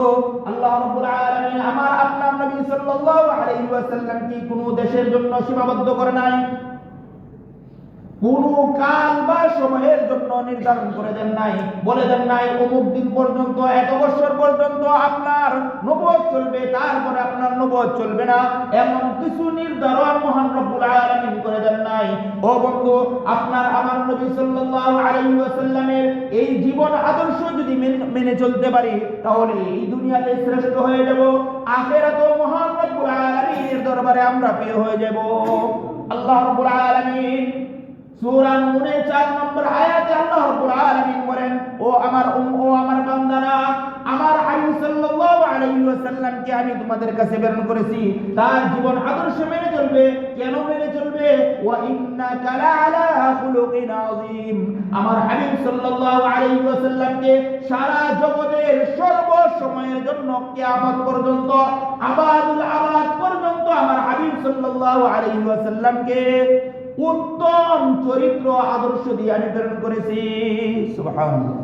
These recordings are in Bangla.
আল্লাহ রাব্বুল আলামিন আমার আপনার নবী সাল্লাল্লাহু আলাইহি ওয়াসাল্লাম কি কোনো দেশের জন্য সীমাবদ্ধ করে নাই, কোন কাল বা সময়ের জন্য নির্ধারণ করে দেন নাই, বলে দেন নাই অমুক দিন পর্যন্ত এত বছর পর্যন্ত আপনার নবুয়ত চলবে, তারপরে আপনার নবুয়ত চলবে না, এমন কিছু নির্ধারণ মহান রব্বুল আলামিন করে দেন নাই। ও বন্ধু, আপনার আমার নবী সাল্লাল্লাহু আলাইহি ওয়াসাল্লামের এই জীবন আদর্শ যদি মেনে চলতে পারি, তাহলে এই দুনিয়াতে শ্রেষ্ঠ হয়ে যাব, আখিরাতেও মহান রব্বুল আলামিনের দরবারে আমরা প্রিয় হয়ে যাব। আল্লাহ রাব্বুল আলামিন সূরা নূরের 4 নম্বর আয়াতে আল্লাহ রাব্বুল আলামিন বলেন, ও আমার বান্দারা, আমার হাবিব সাল্লাল্লাহু আলাইহি ওয়াসাল্লামকে আমি তোমাদের কাছে প্রেরণ করেছি, তার জীবন আদর্শ মেনে চলবে। কেন মেনে চলবে? ওয়া ইন্নাকা লাআলা খুলুকিন আযীম। আমার হাবিব সাল্লাল্লাহু আলাইহি ওয়াসাল্লামকে সারা জগতের সর্ব সময়ের জন্য কিয়ামত পর্যন্ত, আবাদুল আবাদ পর্যন্ত আমার হাবিব সাল্লাল্লাহু আলাইহি ওয়াসাল্লামকে উত্তম চরিত্র আদর্শ দিয়ে আমি প্রেরণ করেছি। সুবহানাল্লাহ।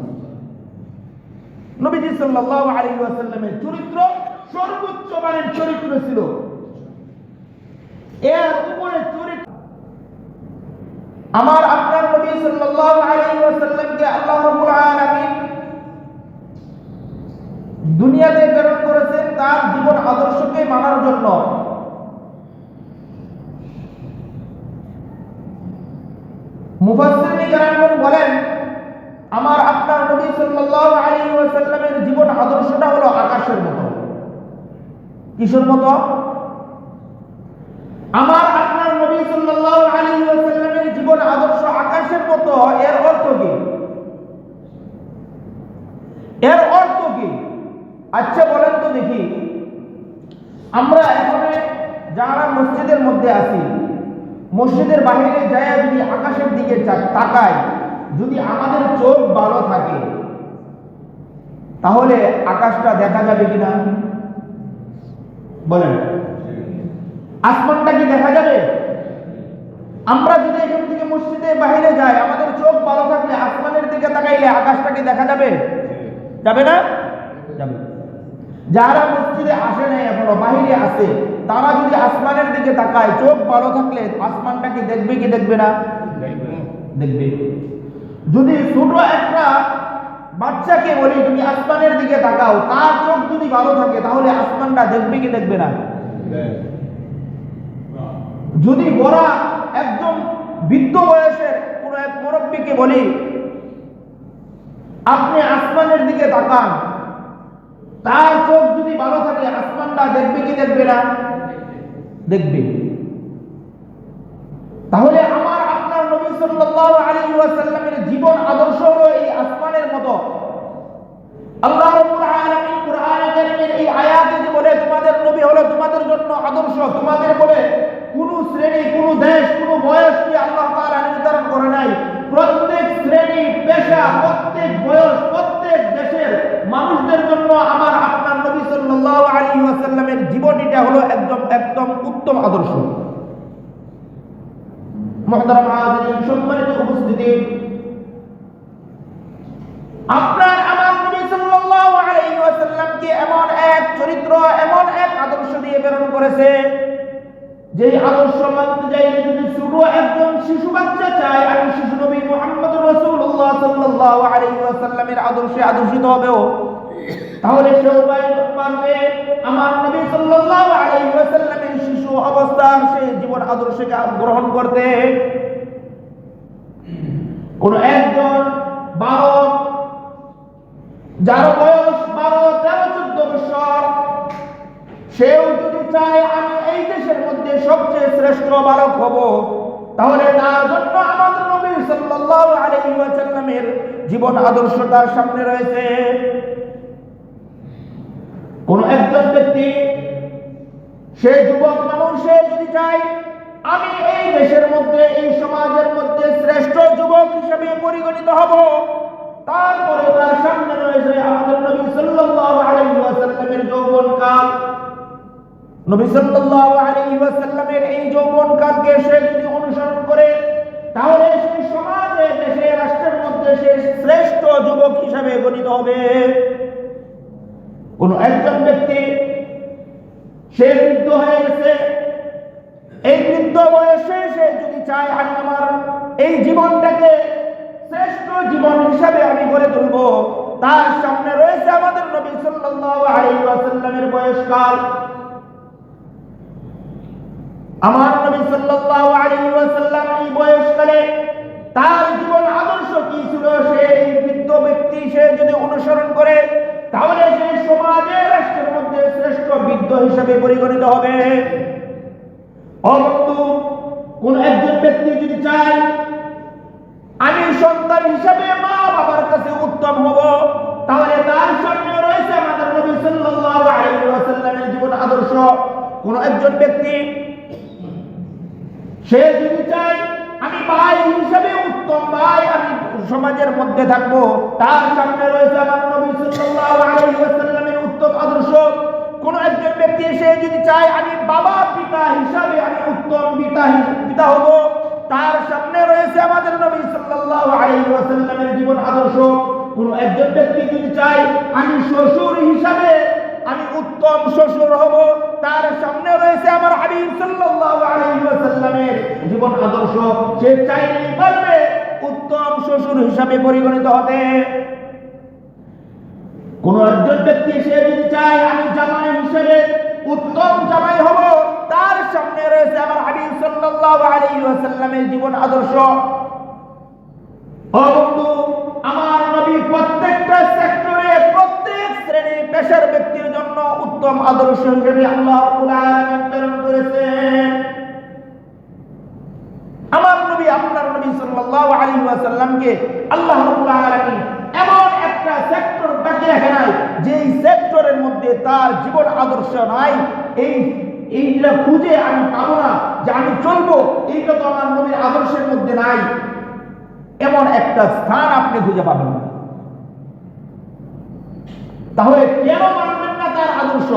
নবীজি সাল্লাল্লাহু আলাইহি ওয়াসাল্লামের চরিত্র সর্বোচ্চ মানের চরিত্র ছিল। এর উপরে চরিত্র আমার আপনার নবী সাল্লাল্লাহু আলাইহি ওয়াসাল্লামকে আল্লাহ রাব্বুল আলামিন দুনিয়াতে প্রেরণ করেছেন তার জীবন আদর্শকে মানার জন্য। মুফাসসিরিন কেরাম বলেন, আমার আপনার নবী সাল্লাল্লাহু আলাইহি ওয়াসাল্লামের জীবন আদর্শটা হলো আকাশের মতো। কিসের মতো? আমার আপনার নবী সাল্লাল্লাহু আলাইহি ওয়াসাল্লামের জীবন আদর্শ আকাশের মতো। এর অর্থ কি? এর অর্থ কি? আচ্ছা বলেন তো দেখি, আমরা এখানে যারা মসজিদের মধ্যে আছি, মসজিদের বাইরে যায় যদি আকাশের দিকে তাকাই, যদি আমাদের চোখ ভালো থাকে, তাহলে আকাশটা দেখা যাবে কিনা বলেন? আসমানটা কি দেখা যাবে? আমরা যদি এখান থেকে মসজিদের বাইরে যাই, আমাদের চোখ ভালো থাকলে আসমানের দিকে তাকাইলে আকাশটা কি দেখা যাবে? যাবে না? যাবে। যারা মসজিদে আসে নাই এখনো, বাইরে আছে, তারা যদি আসমানের দিকে তাকায়, চোখ ভালো থাকলে আসমানটা কি দেখবে কি দেখবে না? দেখবে। যদি ছোট একটা বাচ্চাকে বলি তুমি আসমানের দিকে তাকাও, তার চোখ যদি ভালো থাকে, তাহলে আসমানটা দেখবে কি দেখবে না? যদি বড় একজন বৃদ্ধ বয়সের কোন এক মুরব্বীকে বলি আপনি আসমানের দিকে তাকান, তার চোখ যদি ভালো থাকে, আসমানটা দেখবে কি দেখবে না? দেখবে। তাহলে আমার আপনার নবী সাল্লাল্লাহু আলাইহি ওয়াসাল্লামের জীবন আদর্শ হলো এই আসমানের মতো। আল্লাহ রাব্বুল আলামিন কুরআনে কারীমের এই আয়াতে যে বলে তোমাদের নবী হলো তোমাদের জন্য আদর্শ, তোমাদের বলে কোন শ্রেণী, কোন দেশ, কোন বয়স কি আল্লাহ তাআলা নির্ধারণ করে নাই। প্রত্যেক শ্রেণী, পেশা, প্রত্যেক বয়স, প্রত্যেক দেশের মানুষদের জন্য আমার আপনার নবী সাল্লাল্লাহু আলাইহি ওয়াসাল্লামের জীবনীটা হলো একদম উত্তম আদর্শ। মুহতারাম হাজিরিন, সম্মানিত উপস্থিতি, আপনার আমার নবী সাল্লাল্লাহু আলাইহি ওয়াসাল্লামকে এমন এক চরিত্র, এমন এক আদর্শ দিয়ে প্রেরণ করেছে, যে আদর্শ মানতে চাইলে যদি ছোট একজন শিশু বাচ্চা চায় আমি শিশু নবী মুহাম্মদুর রাসূলুল্লাহ সাল্লাল্লাহু আলাইহি ওয়াসাল্লামের আদর্শে আদর্শিত হবেও, তাহলে সে পারবে আমার নবী সাল্লাল্লাহু আলাইহি ওয়াসাল্লামের শিশু অবস্থার সেই জীবন আদর্শকে গ্রহণ করতে। কোন একজন বালক, যার বয়স 12, 13, 14 বছর, সেও যদি চায় আমি এই দেশের মধ্যে সবচেয়ে শ্রেষ্ঠ বালক হব, তাহলে তার জন্য আমাদের নবী সাল্লাল্লাহু আলাইহি ওয়াসাল্লামের জীবন আদর্শ তার সামনে রয়েছে। কোন একজন ব্যক্তি, সে যুবক মানুষ, সে যদি চায় আমি এই দেশের মধ্যে, এই সমাজের মধ্যে শ্রেষ্ঠ যুবক হিসেবে পরিগণিত হব, তারপরে তার সামনে রয়েছে আমাদের নবী সাল্লাল্লাহু আলাইহি ওয়াসাল্লামের যৌবনকাল। নবী সাল্লাল্লাহু আলাইহি ওয়াসাল্লামের এই যৌবনকালকে সে যদি অনুসরণ করে, তাহলে সেই সমাজে, দেশে, রাষ্ট্রের মধ্যে সে শ্রেষ্ঠ যুবক হিসেবে গণিত হবে। কোন একজন ব্যক্তি সে বৃদ্ধ হয়ে গেছে, এই বৃদ্ধ বয়সে সে যদি চায় আমি আমার এই জীবনটাকে শ্রেষ্ঠ জীবন হিসাবে আমি গড়ে তুলব, তার সামনে রয়েছে আমাদের নবী সাল্লাল্লাহু আলাইহি ওয়াসাল্লামের বয়সকাল। আমার নবী সাল্লাল্লাহু আলাইহি ওয়াসাল্লাম এই বয়সকালে তার জীবন আদর্শ কি ছিল, সে এই বৃদ্ধ ব্যক্তি সে যদি অনুসরণ করে তাহলে সে সমাজে রাষ্ট্রের মধ্যে শ্রেষ্ঠ বৃদ্ধ হিসাবে পরিগণিত হবে। অবন্ধু, কোন একজন ব্যক্তি যদি চায় আমি সন্তান হিসাবে মা বাবার কাছে উত্তম হব, তাহলে তার সামনে রয়েছে আমাদের নবী সাল্লাল্লাহু আলাইহি ওয়াসাল্লামের জীবন আদর্শ। কোন একজন ব্যক্তি সে যদি চায় আমি ভাই হিসাবে উত্তম ভাই আমি সমাজের মধ্যে থাকবো, তার সামনে রয়েছে আমার নবী সাল্লাল্লাহু আলাইহি ওয়াসাল্লামের উত্তম আদর্শ। কোন একজন ব্যক্তি সে যদি চায় আমি বাবা পিতা হিসাবে আমি উত্তম পিতা হব, তার সামনে রয়েছে আমাদের নবী সাল্লাল্লাহু আলাইহি ওয়াসাল্লামের জীবন আদর্শ। কোন একজন ব্যক্তি যদি চায় আমি শ্বশুর হিসাবে আমি উত্তম শ্বশুর হব, তার সামনে রয়েছে আমার হাবিব সাল্লাল্লাহু আলাইহি ওয়াসাল্লামের জীবন আদর্শ। সে চাইলেই পারবে উত্তম শ্বশুর হিসাবে পরিগণিত হতে। কোন একজন ব্যক্তি সে যদি চায় আমি জামাই হিসেবে উত্তম জামাই হব, তার সামনে রয়েছে আমার হাবিব সাল্লাল্লাহু আলাইহি ওয়াসাল্লামের জীবন আদর্শ। ও বন্ধু, আমার নবী প্রত্যেকটা সেক্টরে প্রত্যেক শ্রেণী পেশার ব্যক্তির জন্য উত্তম আদর্শ হিসেবে আল্লাহ রাব্বুল আলামিন প্রেরণ করেছেন। আমার নবী আপনার নবী সাল্লাল্লাহু আলাইহি ওয়াসাল্লামকে আল্লাহ রাব্বুল আলামিন এমন একটা সেক্টর বাকি রাখে নাই যেই সেক্টরের মধ্যে তার জীবন আদর্শ নাই। এইটা খুঁজে আমি পাবো না যে আমি চলবো, এইটা তো আমার নবীর আদর্শের মধ্যে নাই, এমন একটা স্থান আপনি খুঁজে পাবেন না। তাহলে কেন মানবেন না তার আদর্শ?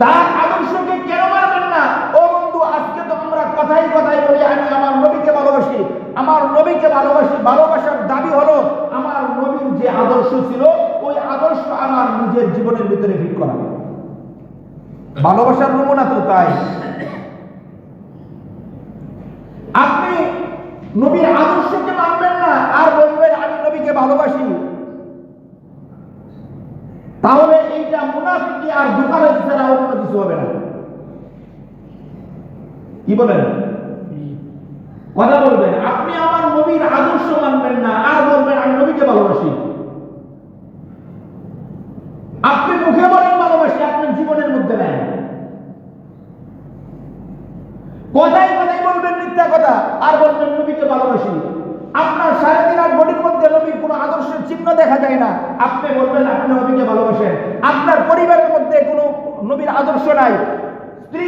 তার আদর্শকে কেন মানবেন না? ও বন্ধু, আজকে তো আমরা কথাই কথাই বলি আমি আমার নবীকে ভালোবাসি, আমার নবীকে ভালোবাসি। ভালোবাসার দাবি হলো আমার নবীর যে আদর্শ ছিল ওই আদর্শ আমার নিজের জীবনের ভিতরে ফিট করা। ভালোবাসার নমুনা তো তাই। আপনি নবীর আদর্শকে মানবেন না আর বলবেন আমি নবীকে ভালোবাসি, তাহলে এইটা মুনাফিকি আর ধোঁকাবাজি ছাড়া অন্য কিছু হবে না। কি বলেন? কথা বলবেন। আপনি আমার নবীর আদর্শ মানবেন না আর বলবেন আমি নবীকে ভালোবাসি। আপনি মুখে বলেন ভালোবাসি, আপনার জীবনের মধ্যে নেই। কথাই কথাই বলবেন মিথ্যা কথা আর বলবেন নবীকে ভালোবাসি। আপনার 3.5 বডির মধ্যে নবীর কোনো আদর্শের চিহ্ন দেখা যায় না, আপনি বলবেন আপনি নবীকে ভালোবাসেন। আপনার পরিবারের মধ্যে কোনো নবীর আদর্শ নাই, স্ত্রী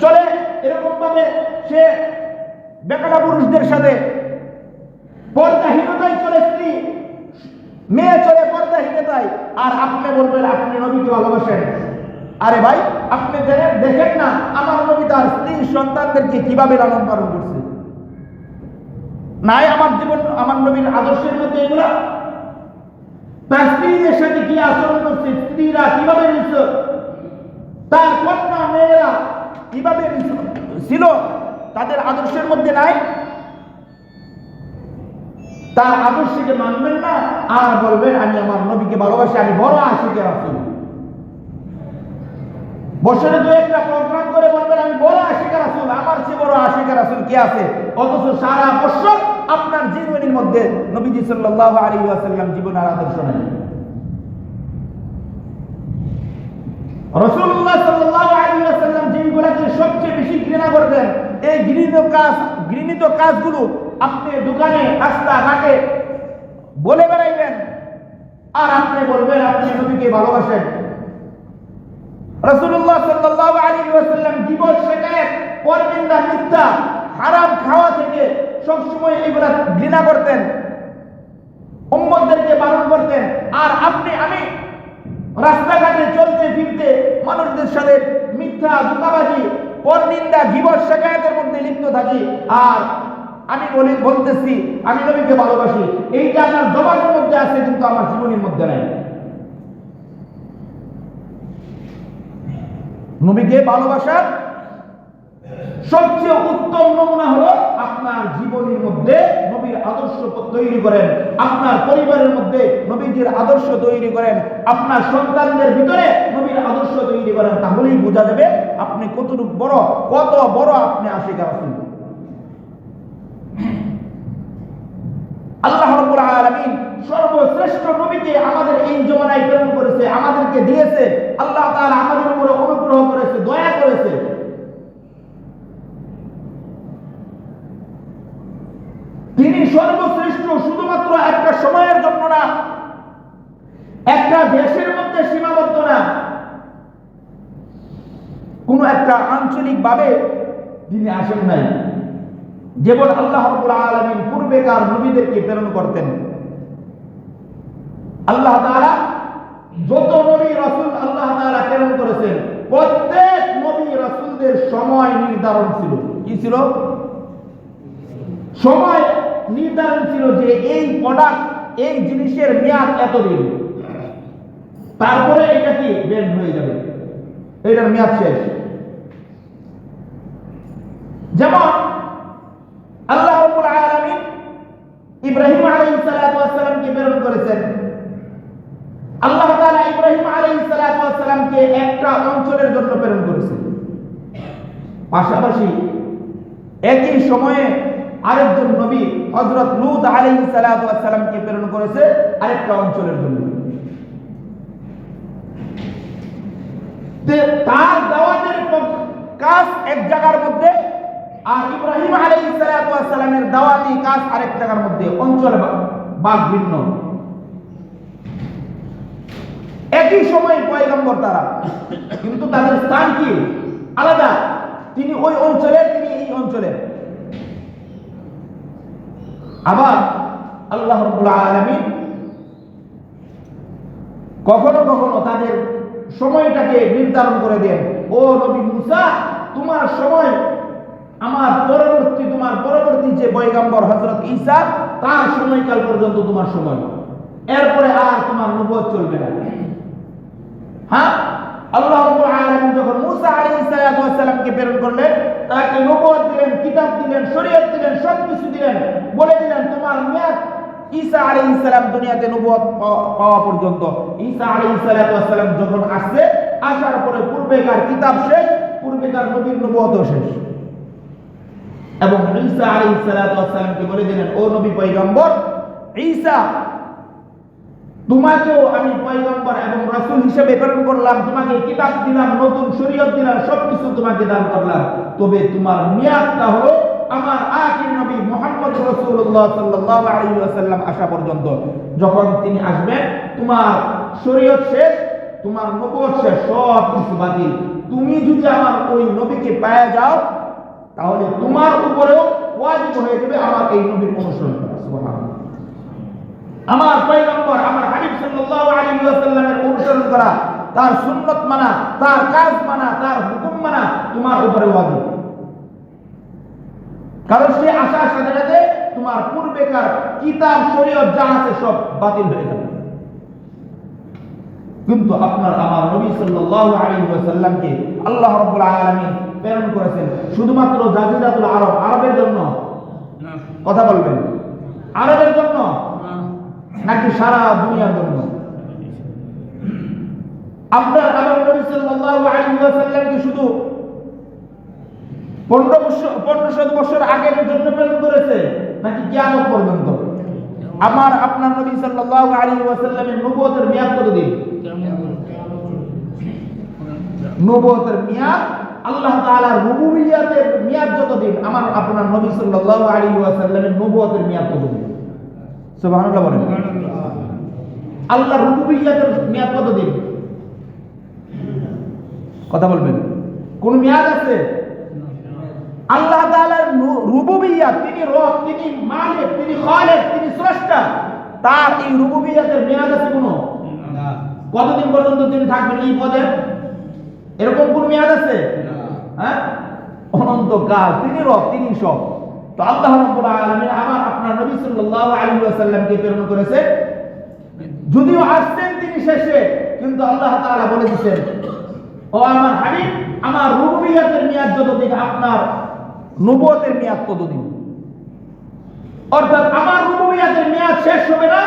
চলে এরকম ভাবে সে বেকারা পুরুষদের সাথে, পর্দাহীনতায় চলে স্ত্রী, মেয়ে চলে পর্দাহীনতায়, আর আপনি বলবেন আপনি নবীকে ভালোবাসেন। আরে ভাই, আপনি দেখেন না আমার নবী তার স্ত্রী সন্তানদেরকে কিভাবে লালন পালন করছে? নাই আমার জীবন আমার নবীর আদর্শের মধ্যে এগুলা? তার স্ত্রীদের সাথে কি আচরণ করছে, স্ত্রীরা কিভাবে নিচ্ছে, তার কন্যা মেয়েরা কিভাবে ছিল, তাদের আদর্শের মধ্যে নাই? তার আদর্শকে মানবেন না আর বলবেন আমি আমার নবীকে ভালোবাসি, আমি বড় আশিকে রাসূল। বছরে 2-1টা প্রোগ্রাম করে বলবেন আমি বড় আশিকে রাসূল, আমার চেয়ে বড় আশিকে রাসূল কি আছে? অথচ সারা বছর আপনার জীবনের মধ্যে নবীজি সাল্লাল্লাহু আলাইহি ওয়াসাল্লাম জীবনের আদর্শ নাই। রাসূলুল্লাহ সাল্লাল্লাহু আলাইহি ওয়াসাল্লাম যেগুলোকে সবচেয়ে বেশি ঘৃণা করতেন, এই ঘৃণিত কাজগুলো আপনি দোকানে রাস্তাঘাটে বলে বেড়াইবেন আর আপনি বলবেন আপনি নবীকে ভালোবাসেন। রাসূলুল্লাহ সাল্লাল্লাহু আলাইহি ওয়াসাল্লাম দিবস শিকায়ত, পরনিন্দা, মিথ্যা, হারাম খাওয়া থেকে সবসময় এগুলা ঘৃণা করতেন, উম্মতদেরকে বারণ করতেন। আর আপনি আমি রাস্তাঘাটে চলতে ফিরতে মানুষদের সাথে মিথ্যা, ধোঁকাবাজি, পরনিন্দা, গীবত, শিকায়তের মধ্যে লিপ্ত থাকি। আর আমি বলতেছি আমি নবীকে ভালোবাসি, এইটা আমার জবানের মধ্যে আছে কিন্তু আমার জীবনের মধ্যে নাই। নবীকে ভালোবাসার সবচেয়ে উত্তম নমুনা হলো আপনার জীবনের মধ্যে নবীর আদর্শ তৈরি করেন, আপনার পরিবারের মধ্যে নবীজির আদর্শ তৈরি করেন, আপনার সন্তানদের ভিতরে নবীর আদর্শ তৈরি করেন। তাহলেই বোঝা যাবে আপনি কত বড় আপনি আশিক রাসূল। আল্লাহ রাব্বুল আলামিন সর্বশ্রেষ্ঠ নবীকে আমাদের এই জমানায় প্রেরণ করেছে, আমাদেরকে দিয়েছে। আল্লাহ তাআলা আমাদের উপরে অনুগ্রহ করেছে, দয়া করেছে। তিনি সর্বশ্রেষ্ঠ শুধুমাত্র একটা সময়ের জন্য না, একটা দেশের মধ্যে সীমাবদ্ধ না, কোন একটা আঞ্চলিক ভাবে তিনি আসেন নাই। যেমন আল্লাহ রাব্বুল আলামিন পূর্বেকার নবীদেরকে প্রেরণ করতেন। আল্লাহ তাআলা যত নবী রাসূল আল্লাহ তাআলা প্রেরণ করেছেন, প্রত্যেক নবী রাসূলদের সময় নির্ধারণ ছিল। কি ছিল? সময় নির্ধারণ ছিল যে এই প্রোডাক্ট, এই জিনিসের মেয়াদ এতদিন, তারপরে এটা কি ব্যান্ড হয়ে যাবে, এটার মেয়াদ শেষ। যেমন আল্লাহ রাব্বুল আলামিন ইব্রাহিম আলাইহিস সালাতু ওয়াস সালামকে প্রেরণ করেছেন। আল্লাহ তাআলা ইব্রাহিম আলাইহিস সালাতু ওয়াস সালামকে একটা অঞ্চলের জন্য প্রেরণ করেছেন, পাশাপাশি একই সময়ে আরেকজন নবী হযরত লূত আলাইহিস সালাতু ওয়াস সালামকে প্রেরণ করেছে আরেকটা অঞ্চলের জন্য। তার দাওয়াতের কাজ এক জায়গার মধ্যে, আর ইব্রাহিম আলাইহিস সালাতু ওয়াস সালামের দাওয়াতি কাজ আরেক জায়গার মধ্যে, অঞ্চল ভাগ ভিন্ন। একই সময় পয়গম্বর তারা, কিন্তু তাদের স্থান কি আলাদা। তিনি ওই অঞ্চলের, তিনি এই অঞ্চলের। আবার আল্লাহ রাব্বুল আলামিন কখনো কখনো তাদের সময়টাকে নির্ধারণ করে দেন। ও নবী মুসা, তোমার সময় তোমার পরবর্তী যে পয়গম্বর হযরত ঈসা, তার সময়কাল পর্যন্ত তোমার সময়, এরপরে আর তোমার নবুয়ত চলবে না। হ্যাঁ, আল্লাহ রাব্বুল আলামিন যখন মুসা আলাইহিস সালামকে প্রেরণ করলেন, তাকে নবুয়ত দিলেন, কিতাব দিলেন, শরীয়ত দিলেন, সবকিছু দিলেন, বলে দিলেন তোমার মেয়াদ ঈসা আলাইহিস সালাম দুনিয়াতে নবুয়ত পাওয়া পর্যন্ত। ঈসা আলাইহিস সালাম যখন আসছে, আসার পরে পূর্বেকার কিতাব শেষ, পূর্বেকার নবীর নবুয়তও শেষ। এবং ঈসা আলাইহিস সালামকে বলে দিলেন, ও নবী পয়গম্বর ঈসা, তোমাকেও আমি পয়গম্বর এবং রাসূল হিসেবে প্রেরণ করলাম, তোমাকে কিতাব দিলাম, নতুন শরীয়ত দিলাম, সবকিছু তোমাকে দান করলাম। তবে তোমার মেয়াদটা হলো আমার আখির নবী মুহাম্মদ রাসূলুল্লাহ সাল্লাল্লাহু আলাইহি ওয়াসাল্লাম আসা পর্যন্ত। যখন তিনি আসবেন, তোমার শরীয়ত শেষ, তোমার নবুয়ত শেষ, সব কিছু বাতিল। তুমি যদি আমার ওই নবীকে পেয়ে যাও, তাহলে তোমার উপরেও ওয়াজিব হয়ে যাবে আমার এই নবীর অনুসরণ করা। সুবহানাল্লাহ। আমার পয়গম্বর, আমার হাবিব সাল্লাল্লাহু আলাইহি ওয়াসাল্লামের অনুসরণ করা, তার সুন্নাত মানা, তার কাজ মানা, তার হুকুম মানা তোমার উপরে ওয়াজিব। কারণ সে আসার সাথে সাথে তোমার পূর্বেকার কিতাব শরীয়ত যা আছে সব বাতিল হয়ে যাবে। কিন্তু আপনার আমার নবী সাল্লাল্লাহু আলাইহি ওয়াসাল্লামকে আল্লাহ রাব্বুল আলামিন প্রেরণ করেছেন শুধুমাত্র জাজিরাতুল আরব, আরবের জন্য। কথা বলবেন, আরবের জন্য নাকি সারা দুনিয়ার জন্য? আপনার আমার নবী সাল্লাল্লাহু আলাইহি ওয়াসাল্লাম কি শুধু 1500 বছর আগের জন্য প্রেরণ করেছে, নাকি কিয়ামত পর্যন্ত? আমার আপনার নবী সাল্লাল্লাহু আলাইহি ওয়াসাল্লামের নবুয়তের মেয়াদ কতদিন? নবুয়তের মেয়াদ, আল্লাহ তাআলার রুবুবিয়্যাতের মেয়াদ যতদিন, আমার আপনার নবী সাল্লাল্লাহু আলাইহি ওয়াসাল্লামের নবুয়তের মেয়াদ কতদিন? সুবহানাল্লাহ বলেন। আল্লাহর রুবুবিয়্যাতের মেয়াদ কতদিন? কথা বলবেন, কোন মেয়াদ আছে? আল্লাহ তাআলার রুবুবিয়্যাত, তিনি রব, তিনি মালিক, তিনি খালিক, তিনি স্রষ্টা, তার এই রুবুবিয়্যাতের মেয়াদ আছে কোনো? না। কতদিন পর্যন্ত তিনি থাকবেন এই পদে? এরকম কোন মেয়াদ আছে? হ্যাঁ, অনন্তকাল। তিনি রব, তিনি সব। তো আল্লাহ রাব্বুল আলামিন আমার আপনার নবী সাল্লাল্লাহু আলাইহি ওয়াসাল্লামকে প্রেরণ করেছে। যদিও আসছেন তিনি শেষে, কিন্তু আল্লাহ তাআলা বলে দিয়েছেন, ও আমার হাবিব, আমার রুবুবিয়তের মেয়াদ যতদিন, আপনার নবুয়তের মেয়াদ ততদিন। অর্থাৎ আমার রুবুবিয়তের মেয়াদ শেষ হবে না,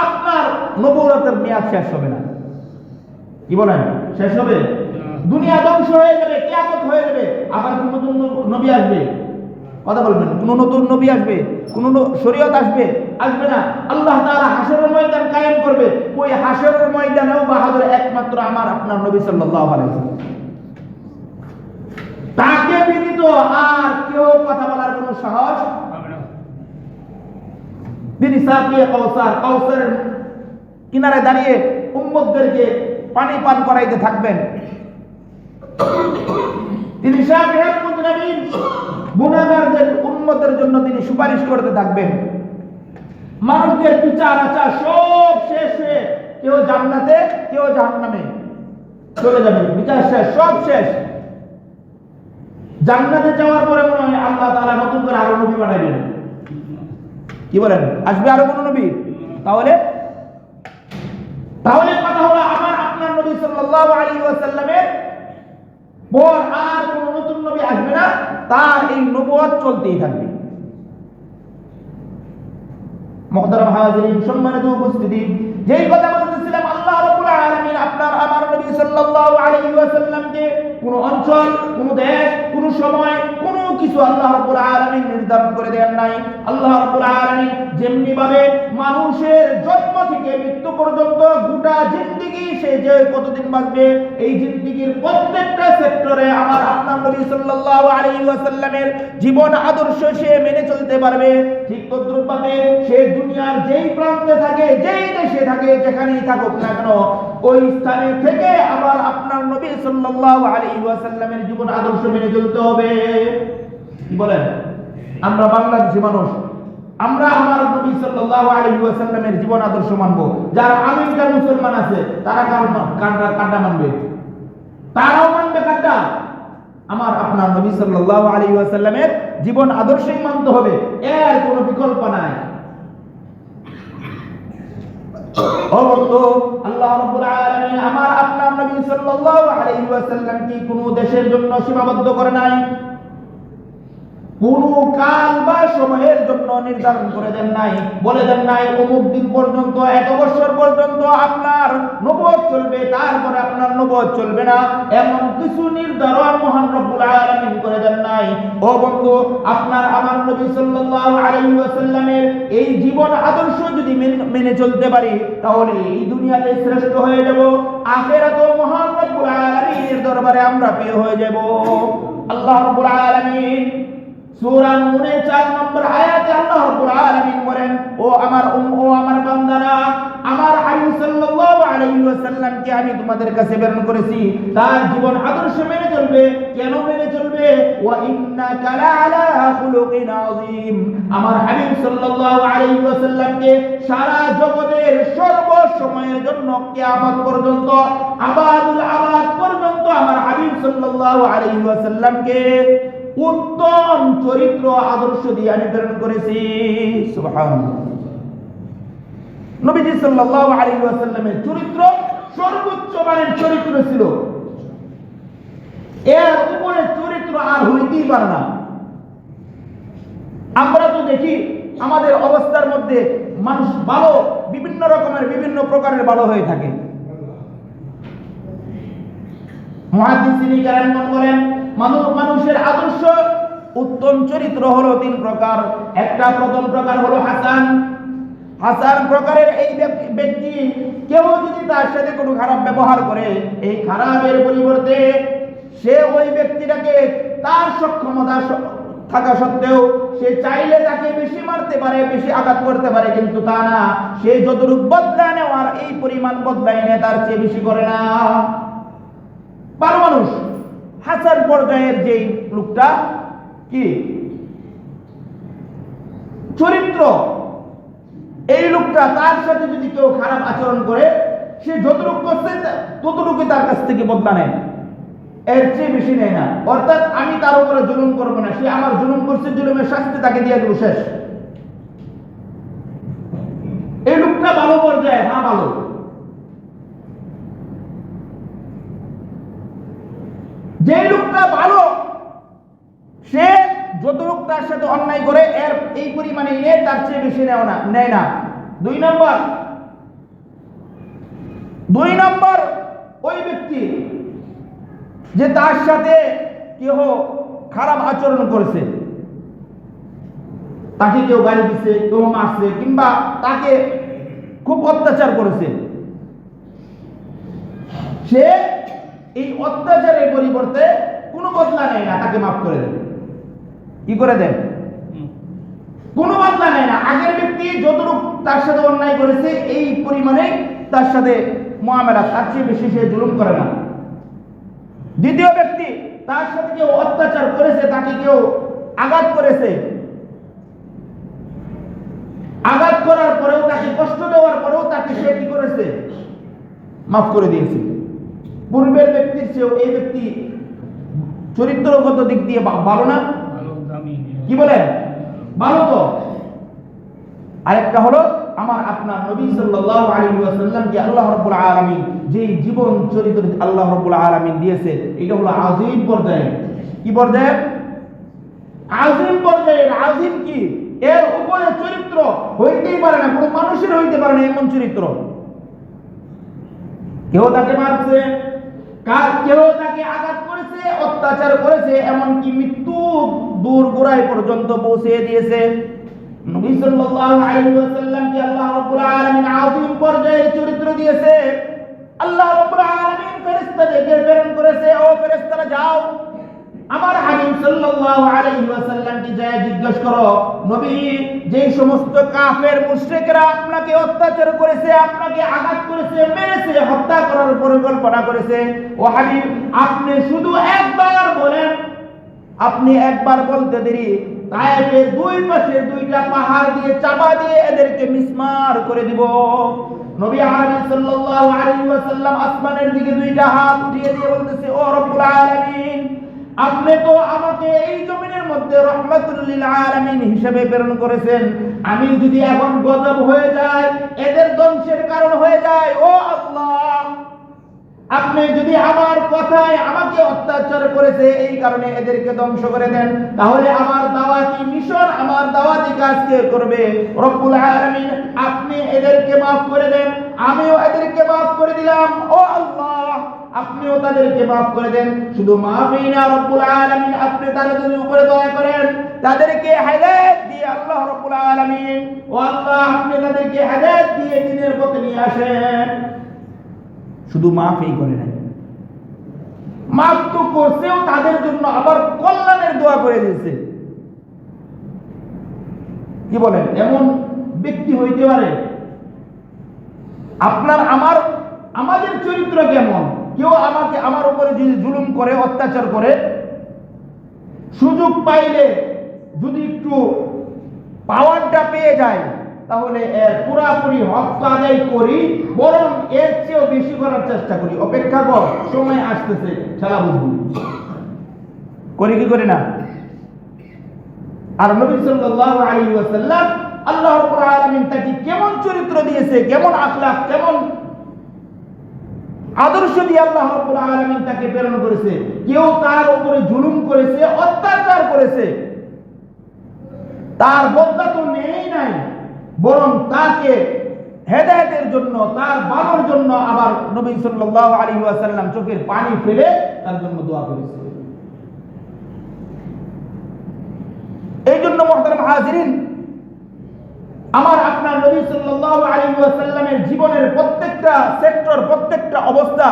আপনার নবুয়তের মেয়াদ শেষ হবে না। কি বলেন, শেষ হবে? দুনিয়া ধ্বংস হয়ে যাবে, কিয়ামত হয়ে যাবে, আবার কোন নতুন নবী আসবে? কথা বলবেন, কোন নতুন নবী আসবে? কোন শরীয়ত আসবে? আসবে না। আল্লাহ তাআলা হাশরের ময়দান কায়েম করবে। ওই হাশরের ময়দানেও বাহাদুর একমাত্র আমার আপনার নবী সাল্লাল্লাহু আলাইহি ওয়াসাল্লাম। তাকে ব্যতীত আর কেউ কথা বলার কোনো সাহস পাবে না। তিনি সাকিয়ে কাউসার, কাউসারের কিনারে দাঁড়িয়ে উম্মতদেরকে পানি পান করাইতে থাকবেন। তিনি শাফিউল মুযনিবিন, গুনাহগারদের উম্মতের জন্য তিনি সুপারিশ করতে থাকবেন। মানুষদের বিচার আচার সব শেষ হয়ে কেউ জান্নাতে, কেউ জাহান্নামে চলে যাবে। বিচার শেষ, সব শেষ। জান্নাতে যাওয়ার পরে মনে হয় আল্লাহ তাআলা নতুন করে আরো নবী বানাবেন। কি বলেন, আসবে আরো কোন নবী? তাহলে কথা হলো, আমার আপনার নবী সাল্লাল্লাহু আলাইহি ওয়াসাল্লামের পর আর কোন নতুন নবী আসবে না, তার এই নবুয়ত চলতেই থাকবে। মুহতারাম হাজিরিন, সম্মানিত উপস্থিতি, যেই কথা বলতেছিলাম, আল্লাহ রাব্বুল আলামিন আপনার আমার নবী সাল্লাল্লাহু আলাইহি ওয়াসাল্লামকে কোন অঞ্চল, কোন দেশ, কোন সময়, কোন কিছু আল্লাহ রাব্বুল আলামিন নির্ধারণ করে দেন নাই। আল্লাহ রাব্বুল আলামিন যেমনি ভাবে মানুষের জন্ম থেকে মৃত্যু পর্যন্ত গোটা জিন্দেগি সে যে কতদিন বাঁচবে, এই জিন্দেগির প্রত্যেকটা সেক্টরে আমার আপনার নবী সাল্লাল্লাহু আলাইহি ওয়াসাল্লামের জীবন আদর্শ সে মেনে চলতে পারবে, ঠিক তদ্রুপভাবে সে দুনিয়ার যেই প্রান্তে থাকে, যেই দেশে থাকে, যেখানেই থাকুক না কেন, ওই স্থানে থেকে আবার আপনার নবী সাল্লাল্লাহু আলাইহি ওয়াসাল্লামের জীবন আদর্শ মেনে চলতে হবে। কি বলেন, আমরা বাংলাদেশি মানুষ, আমরা আমার নবী সাল্লাল্লাহু আলাইহি ওয়াসাল্লামের জীবন আদর্শ মানব। যারা আমেরিকার মুসলমান আছে তারা কাটা মানবে, তারাও মানবে কাটা। আমার আপনার নবী সাল্লাল্লাহু আলাইহি ওয়াসাল্লামের জীবন আদর্শই মানতে হবে, এর কোনো বিকল্প নাই। আল্লাহ রাব্বুল আলামিন আমার আপনার নবী সাল্লাল্লাহু আলাইহি ওয়াসাল্লামকে কোন দেশের জন্য সীমাবদ্ধ করে নাই, কোন কাল বা সময়ের জন্য নির্ধারণ করে দেন নাই। বলে দেন নাই অমুক দিন পর্যন্ত, এত বছর পর্যন্ত আপনার নবুয়ত চলবে, তারপরে আপনার নবুয়ত চলবে না, এমন কিছু নির্ধারণ মহান রব্বুল আলামিন করে দেন নাই। ও বন্ধু, আপনার আমার নবী সাল্লাল্লাহু আলাইহি ওয়াসাল্লামের এই জীবন আদর্শ যদি মেনে চলতে পারি, তাহলে এই দুনিয়াতে শ্রেষ্ঠ হয়ে যাব, আখিরাতেও মহান রব্বুল আলামিনের দরবারে আমরা প্রিয় হয়ে যাব। আল্লাহ রাব্বুল আলামিন সূরা নূরের 4 নম্বর আয়াতে আল্লাহ রাব্বুল আলামিন বলেন, ও আমার বান্দারা, আমার হাবিব সাল্লাল্লাহু আলাইহি ওয়াসাল্লামকে আমি তোমাদের কাছে প্রেরণ করেছি, তার জীবন আদর্শ মেনে চলবে। কেন মেনে চলবে? ওয়া ইন্নাকা লাআলা খুলুকিন আযীম। আমার হাবিব সাল্লাল্লাহু আলাইহি ওয়াসাল্লামকে সারা জগতের সর্ব সময়ের জন্য কিয়ামত পর্যন্ত, আবাদুল আবাদ পর্যন্ত আমার হাবিব সাল্লাল্লাহু আলাইহি ওয়াসাল্লামকে উত্তম চরিত্র আদর্শ দিয়ে আমি প্রেরণ করেছি। সুবহানাল্লাহ। নবীজি সাল্লাল্লাহু আলাইহি ওয়াসাল্লামের চরিত্র সর্বোচ্চ মানের চরিত্র ছিল, এর উপরে চরিত্র আর হইতেই পারে না। আমরা তো দেখি আমাদের অবস্থার মধ্যে মানুষ ভালো, বিভিন্ন রকমের বিভিন্ন প্রকারের ভালো হয়ে থাকে। মুহাদ্দিসিনে কেরাম বলেন, মানুষের আদর্শ উত্তম চরিত্র হলো 3 প্রকার। একটা প্রথম প্রকার হলো হাসান প্রকারের এই ব্যক্তি, কেউ যদি তার সাথে কোনো খারাপ ব্যবহার করে, এই খারাপের পরিবর্তে সে ওই ব্যক্তিটাকে তার সক্ষমতা থাকা সত্ত্বেও সে চাইলে তাকে বেশি মারতে পারে, বেশি আঘাত করতে পারে, কিন্তু তা না, সে যতটুকু বদলা নেওয়ার এই পরিমাণ বদলাই নেয়, তার চেয়ে বেশি করে না। ভালো মানুষ, হাসান পর্যায়ের যেই লোকটা, কি চরিত্র, এই লোকটা, তার সাথে যদি কেউ খারাপ আচরণ করে, সে যতটুকু করছে ততটুকু তার কাছ থেকে বদলা নেয়। এর চেয়ে বেশি নেয় না। অর্থাৎ আমি তার উপরে জুলুম করবো না, সে আমার জুলুম করছে, জুলুমের শাস্তি তাকে দিয়ে দেবো, শেষ। এই লোকটা ভালো পর্যায়ে, হ্যাঁ ভালো। যে লোকটা ভালো, সে যত লোক তার সাথে অন্যায় করে এর এই পরিমাণে নিয়ে তার চেয়ে বেশি নেয় না। দুই নম্বর ওই ব্যক্তি যে তার সাথে কেউ খারাপ আচরণ করেছে, তাকে কেউ গালি দিচ্ছে, কেউ মারছে, কিংবা তাকে খুব অত্যাচার করেছে, সে এই অত্যাচারের পরিবর্তে কোনো বদলা নেয় না, তাকে মাফ করে দেন। কি করে দেন? কোনো বদলা নেয় না। আগের ব্যক্তি যতটুকু তার সাথে অন্যায় করেছে এই পরিমাণে তার সাথে মুআমালা, তার চেয়ে বেশি সে জুলুম করে না। দ্বিতীয় ব্যক্তি, তার সাথে কেউ অত্যাচার করেছে, তাকে কেউ আঘাত করেছে, আঘাত করার পরেও, তাকে কষ্ট দেওয়ার পরেও তাকে সে কি করেছে? মাফ করে দিয়েছে। পূর্বের ব্যক্তির চেয়েও এই ব্যক্তি চরিত্রগত দিক দিয়ে ভালো না? কি বলেন? ভালো তো। আরেকটা হলো আমার আপনার নবী সাল্লাল্লাহু আলাইহি ওয়াসাল্লামকে আল্লাহ রাব্বুল আলামিন যে জীবন চরিত্র আল্লাহ রাব্বুল আলামিন দিয়েছে, এটা হলো আযীম পর্যায়ে। কি পর্যায়ে? আযীম পর্যায়ে। আযীম কি? এর উপরে চরিত্র হইতেই পারে না, কোনো মানুষের হইতে পারে না এমন চরিত্র। কেউ তাকে মারছে, কেউ তাকে আঘাত করেছে, অত্যাচার করেছে, এমনকি মৃত্যু দূর গোড়ায় পর্যন্ত পৌঁছে দিয়েছে। নবী সাল্লাল্লাহু আলাইহি ওয়াসাল্লামকে আল্লাহ রাব্বুল আলামিন আযীম পর্যায়ে চরিত্র দিয়েছে। আল্লাহ রাব্বুল আলামিন ফেরেশতাদেরকে প্রেরণ করেছে, ও ফেরেশতারা যাও, আমার হাবিব সাল্লাল্লাহু আলাইহি ওয়াসাল্লামকে যায় জিজ্ঞেস করো, নবী, যেই সমস্ত কাফের মুশরিকরা আপনাকে অত্যাচার করেছে, আপনাকে আঘাত করেছে, মেরেছে, হত্যা করার পরিকল্পনা করেছে, ও হাবিব আপনি শুধু একবার বলেন। আপনি একবার বলতে দেরি, তায়েফের দুই পাশে দুইটা পাহাড় দিয়ে চাপা দিয়ে এদেরকে মিসমার করে দিব। নবী আরবি সাল্লাল্লাহু আলাইহি ওয়াসাল্লাম আসমানের দিকে দুইটা হাত উঠিয়ে দিয়ে বলতেছে, ও রব্বুল আলামিন, আপনি তো আমাকে এই জমিনের মধ্যে রহমাতুল লিল আলামিন হিসেবে প্রেরণ করেছেন। আমি যদি এখন গজব হয়ে যায়, এদের ধ্বংসের কারণ হয়ে যায়, ও আল্লাহ, আপনি যদি আমার কথায় আমাকে অত্যাচার করেছে এই কারণে এদেরকে ধ্বংস করে দেন, তাহলে আমার দাওয়াতি মিশন, আমার দাওয়াতি কাজ কে করবে? রব্বুল আলামিন, আপনি এদেরকে মাফ করে দেন। আমিও এদেরকে মাফ করে দিলাম, ও আল্লাহ, আপনিও তাদেরকে মাফ করে দেন। শুধু মাফই না, রব্বুল আলামিন, আপনি তাদের উপরে দয়া করেন, তাদেরকে হেদায়েত দিয়ে, আল্লাহ রব্বুল আলামিন, ও আল্লাহ, আপনি তাদেরকে হেদায়েত দিয়ে দ্বীনের পথে নিয়ে আসেন। শুধু মাফই করে নাই, মাফ তো করছেও, তাদের জন্য আবার কল্যাণের দোয়া করে দিয়েছে। কি বলেন? এমন ব্যক্তি হইতে পারে? আপনার আমাদের চরিত্র কেমন? কেউ আমাকে, আমার উপরে যদি জুলুম করে, অত্যাচার করে, সুযোগ পাইলে যদি একটু পাওয়ারটা পেয়ে যায়, তাহলে এর পুরাপুরি হক আদায় করি, বরং এর চেয়েও বেশি করার চেষ্টা করি। অপেক্ষা কর, সময় আসতেছে, খেলা বুঝবি। করি কি করি না? আর নবী সাল্লাল্লাহু আলাইহি ওয়াসাল্লাম, আল্লাহ রাব্বুল আলামিন তাকে কেমন চরিত্র দিয়েছে, কেমন আখলাক, কেমন আদর্শ দিয়ে আল্লাহ রাব্বুল আলামিন তাকে প্রেরণ করেছে। কেউ তার উপরে জুলুম করেছে, অত্যাচার করেছে, তার বদলা তো নেই নাই, বরং তাকে হেদায়েতের জন্য, তার ভালোর জন্য আবার নবী সাল্লাল্লাহু আলাইহি ওয়াসাল্লাম চোখের পানি ফেলে তার জন্য দোয়া করেছে। এই জন্য মুহতারাম হাজিরিন, আমার আপনার নবী সাল্লাল্লাহু আলাইহি ওয়াসাল্লামের জীবনের প্রত্যেকটা সেক্টর, প্রত্যেকটা অবস্থা,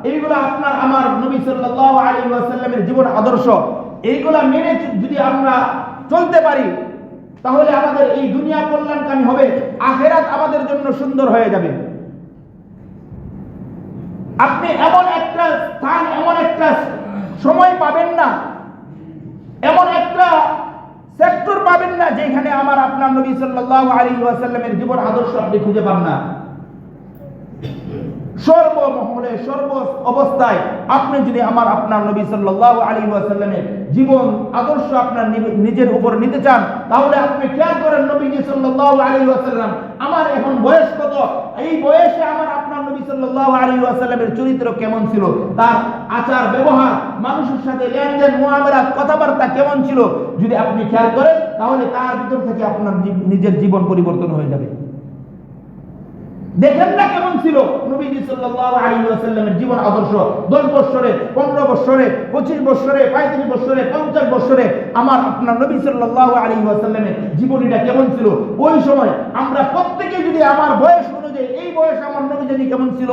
এইগুলা আপনার আমার নবী সাল্লাল্লাহু আলাইহি ওয়াসাল্লামের জীবন আদর্শ, এইগুলা মেনে যদি আমরা চলতে পারি, তাহলে আমাদের এই দুনিয়া কল্যাণকামী হবে, আখিরাত আমাদের জন্য সুন্দর হয়ে যাবে। আপনি এমন একটা স্থান, এমন একটা সময় পাবেন না, এমন একটা সেক্টর পাবেন না যেখানে আমার আপনার নবী সাল্লাল্লাহু আলাইহি ওয়াসাল্লামের জীবন আদর্শ আপনি খুঁজে পান না। সর্বমহলে সর্ব অবস্থায় আপনি যদি আপনার নবী সাল্লাল্লাহু আলাইহি ওয়াসাল্লামের জীবন আদর্শ আপনার নিজের উপর নিতে চান, তাহলে আপনি খেয়াল করেন নবীজি সাল্লাল্লাহু আলাইহি ওয়াসাল্লাম, আমার এখন বয়স কত, এই বয়সে আপনার নবী সাল্লাল্লাহু আলাইহি ওয়াসাল্লামের চরিত্র কেমন ছিল, তার আচার ব্যবহার, মানুষের সাথে লেনদেন মুআমালাত কথাবার্তা কেমন ছিল, যদি আপনি খেয়াল করেন তাহলে তার ভিতর থেকে আপনার নিজের জীবন পরিবর্তন হয়ে যাবে। দেখেন না কেমন ছিল নবীজি সাল্লাল্লাহু আলাইহি ওয়াসাল্লামের জীবন আদর্শ। 10 বছরে, 15 বছরে, 25 বছরে, 35 বছরে, 50 বছরে আপনার নবী সাল্লাল্লাহু আলাইহি ওয়াসাল্লামের জীবনীটা কেমন ছিল। ওই সময় আমরা প্রত্যেকে যদি আমার বয়স অনুযায়ী এই বয়স আমার নবীজি কেমন ছিল,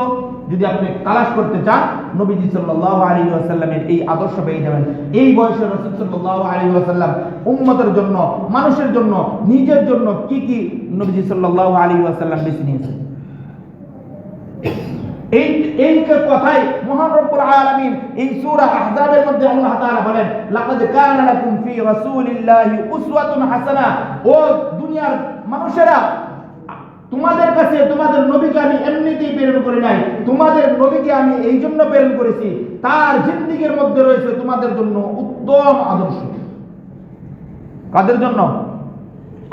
যদি আপনি তালাশ করতে চান, নবীজি সাল্লাল্লাহু আলাইহি ওয়াসাল্লামের এই আদর্শ পেয়ে যাবেন। এই বয়সে রাসূল সাল্লাল্লাহু আলাইহি ওয়াসাল্লাম উম্মতের জন্য, মানুষের জন্য, নিজের জন্য কি কি নবীজি সাল্লাল্লাহু আলাইহি ওয়াসাল্লাম বেছে নিয়েছেন। এই কথাই মহান রব্বুল আলামিন এই সূরা আহজাবের মধ্যে আল্লাহ তাআলা বলেন, লাকাদ কানা লাকুম ফি রাসূলিল্লাহি উসওয়াতুন হাসানাহ। ও দুনিয়ার মানুষেরা, তোমাদের কাছে তোমাদের নবীকে আমি এমনিতেই প্রেরণ করি নাই, তোমাদের নবীকে আমি এই জন্য প্রেরণ করেছি, তার জিন্দেগীর মধ্যে রয়েছে তোমাদের জন্য উত্তম আদর্শ। কাদের জন্য?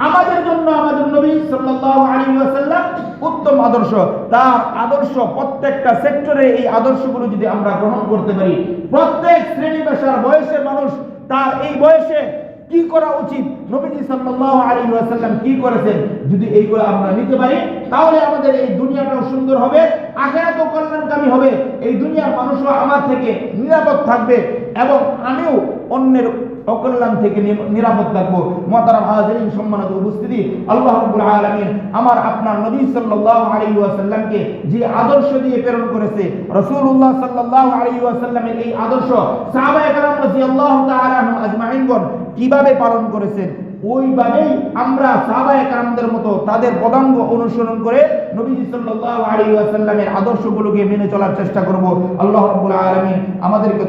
আমাদের জন্য। আমাদের নবী সাল্লাল্লাহু আলাইহি ওয়াসাল্লাম উত্তম আদর্শ। তার আদর্শ প্রত্যেকটা সেক্টরে, এই আদর্শগুলো যদি আমরা গ্রহণ করতে পারি, প্রত্যেক শ্রেণী পেশার বয়সের মানুষ তার এই বয়সে কি করা উচিত, নবীজি সাল্লাল্লাহু আলাইহি ওয়াসাল্লাম কি করেছেন, যদি এইগুলো আমরা নিতে পারি, তাহলে আমাদের এই দুনিয়াটাও সুন্দর হবে, আখিরাতও কল্যাণকামী হবে, এই দুনিয়ার মানুষও আমার থেকে নিরাপদ থাকবে এবং আমিও অন্যের অকল্যাণ থেকে নিরাপদ থাকবো। মুহতারাম হাজিরিন, সম্মানিত উপস্থিতি, আল্লাহ রাব্বুল আলামিন আপনার নবী সাল্লাল্লাহু আলাইহি ওয়াসাল্লামকে যে আদর্শ দিয়ে প্রেরণ করেছে, রাসূলুল্লাহ সাল্লাল্লাহু আলাইহি ওয়াসাল্লামের এই আদর্শ সাহাবায়ে কেরাম রাদিয়াল্লাহু তাআলা আনহুম আজমাইনগণ কিভাবে পালন করেছেন, ওইভাবেই আমরা সাহাবায়ে কেরামদের মতো তাদের পদাঙ্গ অনুসরণ করে নবীজি সাল্লাল্লাহু আলাইহি ওয়াসাল্লামের আদর্শগুলোকে মেনে চলার চেষ্টা করব। আল্লাহ রাব্বুল আলামিন আমাদেরকে